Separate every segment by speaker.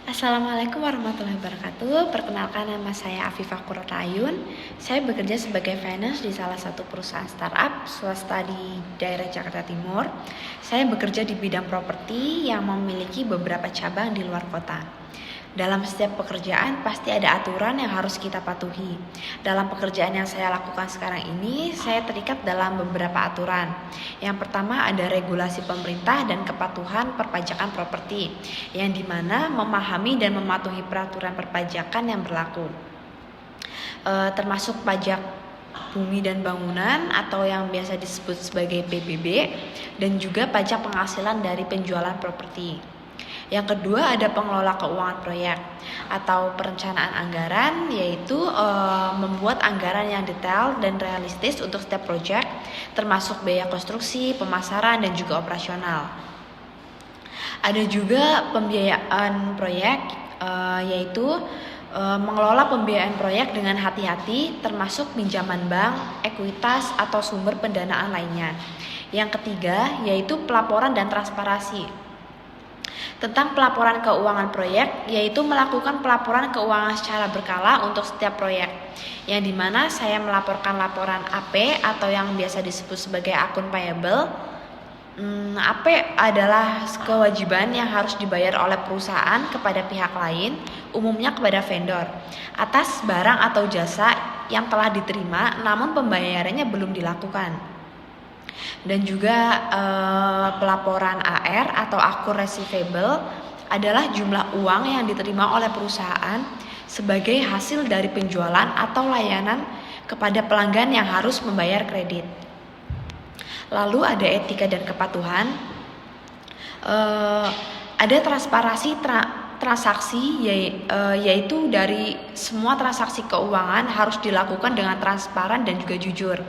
Speaker 1: Assalamualaikum warahmatullahi wabarakatuh. Perkenalkan, nama saya Afifah Qurratayun. Saya bekerja sebagai finance di salah satu perusahaan startup swasta di daerah Jakarta Timur. Saya bekerja di bidang properti yang memiliki beberapa cabang di luar kota. Dalam setiap pekerjaan pasti ada aturan yang harus kita patuhi. Dalam pekerjaan yang saya lakukan sekarang ini, saya terikat dalam beberapa aturan. Yang pertama ada regulasi pemerintah dan kepatuhan perpajakan properti, yang dimana memahami dan mematuhi peraturan perpajakan yang berlaku, termasuk pajak bumi dan bangunan atau yang biasa disebut sebagai PBB, dan juga pajak penghasilan dari penjualan properti. Yang kedua ada pengelola keuangan proyek atau perencanaan anggaran, yaitu membuat anggaran yang detail dan realistis untuk setiap proyek, termasuk biaya konstruksi, pemasaran, dan juga operasional. Ada juga pembiayaan proyek, yaitu mengelola pembiayaan proyek dengan hati-hati, termasuk pinjaman bank, ekuitas, atau sumber pendanaan lainnya. Yang ketiga yaitu pelaporan dan transparansi. Tentang pelaporan keuangan proyek, yaitu melakukan pelaporan keuangan secara berkala untuk setiap proyek, yang dimana saya melaporkan laporan AP atau yang biasa disebut sebagai akun payable. AP adalah kewajiban yang harus dibayar oleh perusahaan kepada pihak lain, umumnya kepada vendor, atas barang atau jasa yang telah diterima namun pembayarannya belum dilakukan. Dan juga pelaporan AR atau akun receivable adalah jumlah uang yang diterima oleh perusahaan sebagai hasil dari penjualan atau layanan kepada pelanggan yang harus membayar kredit. Lalu ada etika dan kepatuhan. Ada transparansi transaksi, yaitu dari semua transaksi keuangan harus dilakukan dengan transparan dan juga jujur,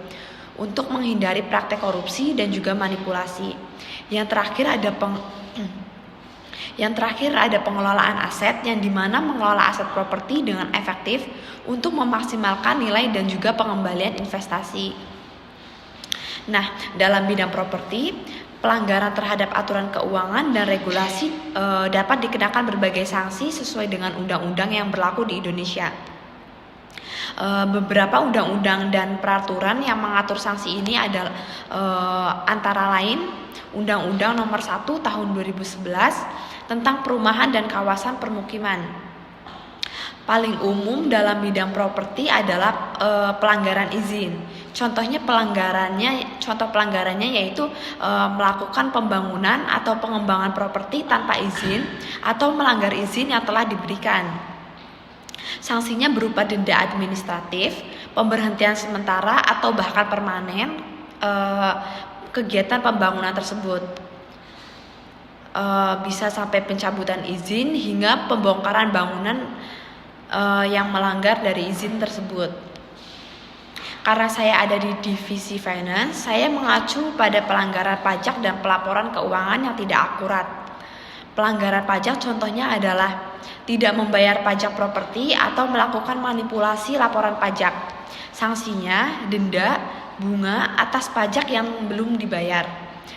Speaker 1: untuk menghindari praktek korupsi dan juga manipulasi. Yang terakhir ada pengelolaan aset, yang dimana mengelola aset properti dengan efektif untuk memaksimalkan nilai dan juga pengembalian investasi. Nah, dalam bidang properti, pelanggaran terhadap aturan keuangan dan regulasi dapat dikenakan berbagai sanksi sesuai dengan undang-undang yang berlaku di Indonesia. Beberapa undang-undang dan peraturan yang mengatur sanksi ini adalah antara lain Undang-Undang Nomor 1 Tahun 2011 tentang perumahan dan kawasan permukiman. Paling umum dalam bidang properti adalah pelanggaran izin. Contoh pelanggarannya yaitu melakukan pembangunan atau pengembangan properti tanpa izin atau melanggar izin yang telah diberikan. Sanksinya berupa denda administratif, pemberhentian sementara atau bahkan permanen kegiatan pembangunan tersebut. Bisa sampai pencabutan izin hingga pembongkaran bangunan yang melanggar dari izin tersebut. Karena saya ada di divisi finance, saya mengacu pada pelanggaran pajak dan pelaporan keuangan yang tidak akurat. Pelanggaran pajak contohnya adalah tidak membayar pajak properti atau melakukan manipulasi laporan pajak. Sanksinya denda, bunga atas pajak yang belum dibayar,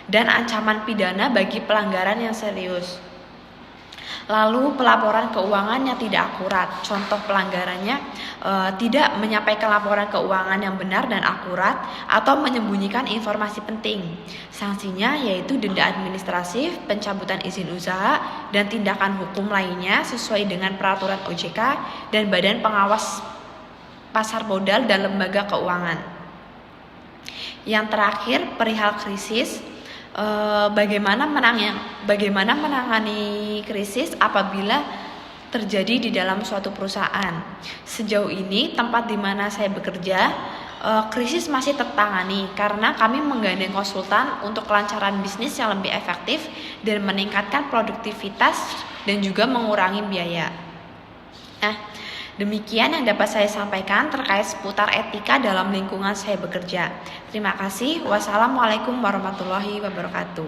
Speaker 1: dan ancaman pidana bagi pelanggaran yang serius. Lalu pelaporan keuangan yang tidak akurat. Contoh pelanggarannya tidak menyampaikan laporan keuangan yang benar dan akurat atau menyembunyikan informasi penting. Sanksinya yaitu denda administratif, pencabutan izin usaha, dan tindakan hukum lainnya sesuai dengan peraturan OJK dan Badan Pengawas Pasar Modal dan Lembaga Keuangan. Yang terakhir perihal krisis. Bagaimana menangani krisis apabila terjadi di dalam suatu perusahaan. Sejauh ini tempat di mana saya bekerja, krisis masih tertangani karena kami menggandeng konsultan untuk kelancaran bisnis yang lebih efektif dan meningkatkan produktivitas dan juga mengurangi biaya. Nah, demikian yang dapat saya sampaikan terkait seputar etika dalam lingkungan saya bekerja. Terima kasih. Wassalamualaikum warahmatullahi wabarakatuh.